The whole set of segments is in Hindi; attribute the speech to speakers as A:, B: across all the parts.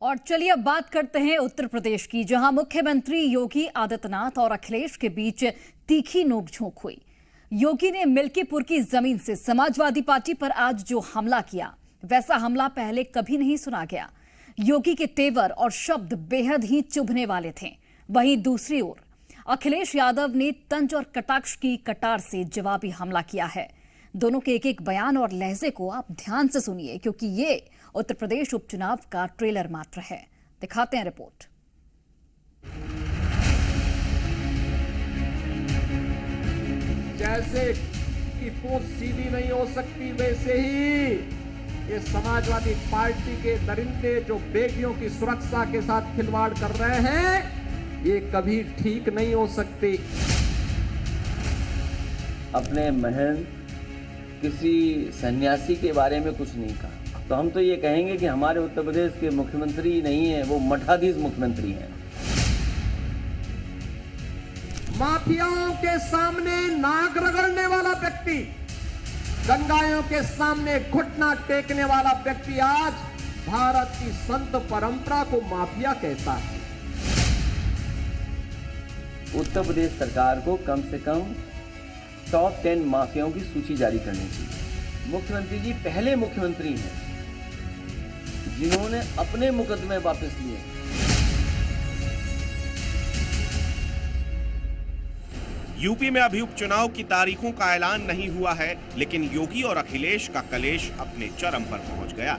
A: और चलिए अब बात करते हैं उत्तर प्रदेश की, जहां मुख्यमंत्री योगी आदित्यनाथ और अखिलेश के बीच तीखी नोकझोंक हुई। योगी ने मिल्कीपुर की जमीन से समाजवादी पार्टी पर आज जो हमला किया, वैसा हमला पहले कभी नहीं सुना गया। योगी के तेवर और शब्द बेहद ही चुभने वाले थे। वहीं दूसरी ओर अखिलेश यादव ने तंज और कटाक्ष की कटार से जवाबी हमला किया है। दोनों के एक एक बयान और लहजे को आप ध्यान से सुनिए, क्योंकि ये उत्तर प्रदेश उपचुनाव का ट्रेलर मात्र है। दिखाते हैं रिपोर्ट।
B: जैसे कि पूंछ सीधी नहीं हो सकती, वैसे ही ये समाजवादी पार्टी के दरिंदे जो बेटियों की सुरक्षा के साथ खिलवाड़ कर रहे हैं, ये कभी ठीक नहीं हो सकते।
C: अपने महंत किसी सन्यासी के बारे में कुछ नहीं कहा, तो हम तो ये कहेंगे कि हमारे उत्तर प्रदेश के मुख्यमंत्री नहीं है, वो मठाधीश मुख्यमंत्री हैं।
B: माफियाओं के सामने नाक रगड़ने वाला व्यक्ति, दंगाइयों के सामने घुटना टेकने वाला व्यक्ति आज भारत की संत परंपरा को माफिया कहता है।
C: उत्तर प्रदेश सरकार को कम से कम टॉप 10 माफियाओं की सूची जारी करनी चाहिए। मुख्यमंत्री जी पहले मुख्यमंत्री हैं जिन्होंने अपने मुकदमे वापस लिए।
D: यूपी में अभी उपचुनाव की तारीखों का ऐलान नहीं हुआ है, लेकिन योगी और अखिलेश का कलेश अपने चरम पर पहुंच गया।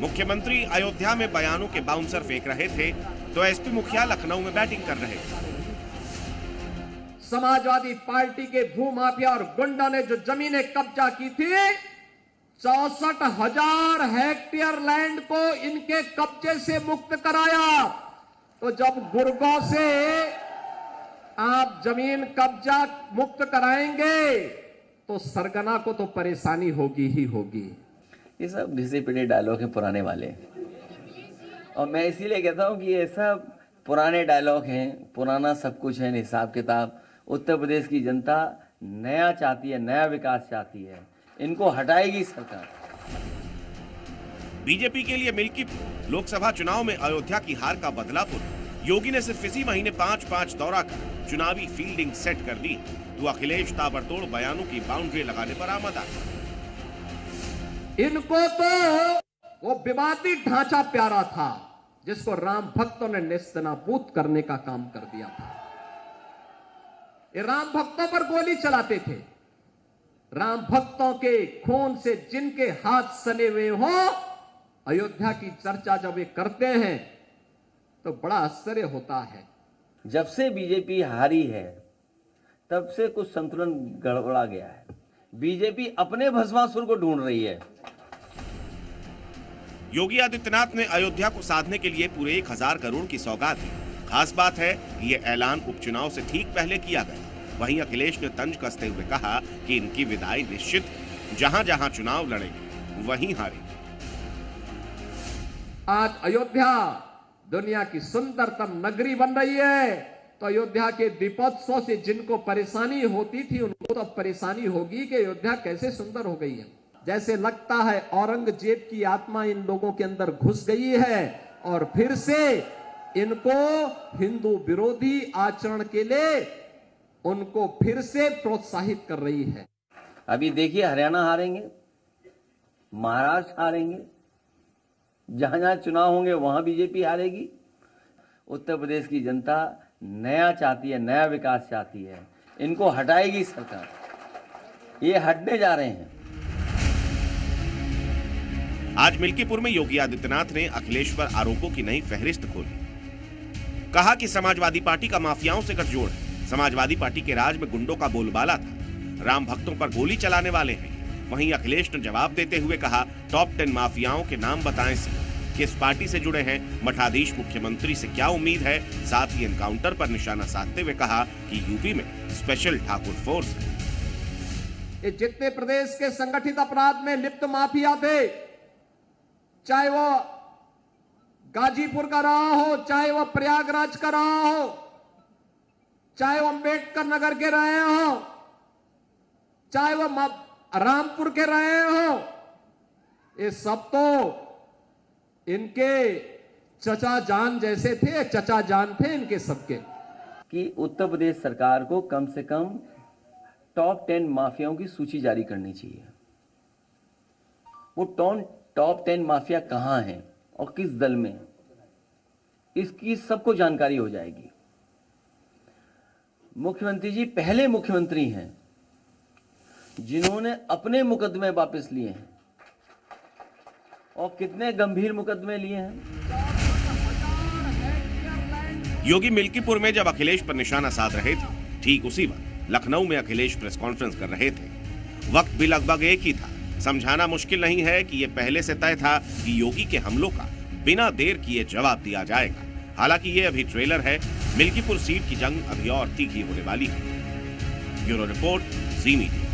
D: मुख्यमंत्री अयोध्या में बयानों के बाउंसर फेंक रहे थे, तो एसपी मुखिया लखनऊ में बैटिंग कर रहे थे।
B: समाजवादी पार्टी के भूमाफिया और गुंडा ने जो जमीनें कब्जा की थी, 64,000 हेक्टेयर लैंड को इनके कब्जे से मुक्त कराया। तो जब गुरगांव से आप जमीन कब्जा मुक्त कराएंगे तो सरगना को तो परेशानी होगी ही होगी।
C: ये सब घिसे पिटे डायलॉग हैं पुराने वाले, और मैं इसीलिए कहता हूं कि ये सब पुराने डायलॉग हैं, पुराना सब कुछ है, हिसाब किताब। उत्तर प्रदेश की जनता नया चाहती है, नया विकास चाहती है, इनको हटाएगी सरकार।
D: बीजेपी के लिए मिल्कीपुर लोकसभा चुनाव में अयोध्या की हार का बदलापुर योगी ने सिर्फ इसी महीने 5-5 दौरा कर चुनावी फील्डिंग सेट कर दी, तो अखिलेश ताबड़तोड़ बयानों की बाउंड्री लगाने पर आमदा।
B: इनको तो वो विवादी ढांचा प्यारा था जिसको राम भक्तों ने नेस्तनाबूद करने का काम कर दिया था। ये राम भक्तों पर गोली चलाते थे। राम भक्तों के खून से जिनके हाथ सने हुए हो, अयोध्या की चर्चा जब ये करते हैं तो बड़ा आश्चर्य होता है।
C: जब से बीजेपी हारी है तब से कुछ संतुलन गड़बड़ा गया है। बीजेपी अपने भस्मासुर को ढूंढ रही है।
D: योगी आदित्यनाथ ने अयोध्या को साधने के लिए पूरे 1000 करोड़ की सौगात दी। खास बात है कि ये ऐलान उपचुनाव से ठीक पहले किया गया। वहीं अखिलेश ने तंज कसते हुए कहा कि इनकी विदाई निश्चित, जहां जहां चुनाव लड़ेंगे वहीं हारेंगे।
B: आज अयोध्या दुनिया की सुंदरतम नगरी बन रही है, तो अयोध्या के दीपोत्सव से जिनको परेशानी होती थी उनको तो परेशानी होगी कि अयोध्या कैसे सुंदर हो गई है। जैसे लगता है औरंगजेब की आत्मा इन लोगों के अंदर घुस गई है और फिर से इनको हिंदू विरोधी आचरण के लिए उनको फिर से प्रोत्साहित कर रही है।
C: अभी देखिए, हरियाणा हारेंगे, महाराष्ट्र हारेंगे, जहां जहां चुनाव होंगे वहां बीजेपी हारेगी। उत्तर प्रदेश की जनता नया चाहती है, नया विकास चाहती है, इनको हटाएगी सरकार। ये हटने जा रहे हैं।
D: आज मिल्कीपुर में योगी आदित्यनाथ ने अखिलेश पर आरोपों की नई फहरिस्त खोली। कहा कि समाजवादी पार्टी का माफियाओं से गठजोड़ है। समाजवादी पार्टी के राज में गुंडों का बोलबाला था, राम भक्तों पर गोली चलाने वाले हैं। वहीं अखिलेश ने जवाब देते हुए कहा, टॉप 10 माफियाओं के नाम बताएं सी, किस पार्टी से जुड़े हैं, मठाधीश मुख्यमंत्री से क्या उम्मीद है। साथ ही एनकाउंटर पर निशाना साधते हुए कहा कि यूपी में स्पेशल ठाकुर फोर्स है।
B: ये जितने प्रदेश के संगठित अपराध में लिप्त माफिया थे, चाहे वो गाजीपुर का रहा हो, चाहे वो प्रयागराज का रहा हो, चाहे वो अंबेडकर नगर के रहे हो, चाहे वो रामपुर के रहे हो, ये सब तो इनके चचा जान जैसे थे, चचा जान थे इनके सबके।
C: कि उत्तर प्रदेश सरकार को कम से कम टॉप 10 माफियाओं की सूची जारी करनी चाहिए। वो टॉप 10 माफिया कहां हैं और किस दल में, इसकी सबको जानकारी हो जाएगी। मुख्यमंत्री जी पहले मुख्यमंत्री हैं जिन्होंने अपने मुकदमे वापस लिए हैं, और कितने गंभीर मुकदमे लिए हैं।
D: योगी मिल्कीपुर में जब अखिलेश पर निशाना साध रहे थे, ठीक उसी वक्त लखनऊ में अखिलेश प्रेस कॉन्फ्रेंस कर रहे थे। वक्त भी लगभग एक ही था। समझाना मुश्किल नहीं है कि यह पहले से तय था कि योगी के हमलों का बिना देर किए जवाब दिया जाएगा। हालांकि ये अभी ट्रेलर है, मिल्कीपुर सीट की जंग अभी और तीखी होने वाली है। ब्यूरो रिपोर्ट, जी मीडिया।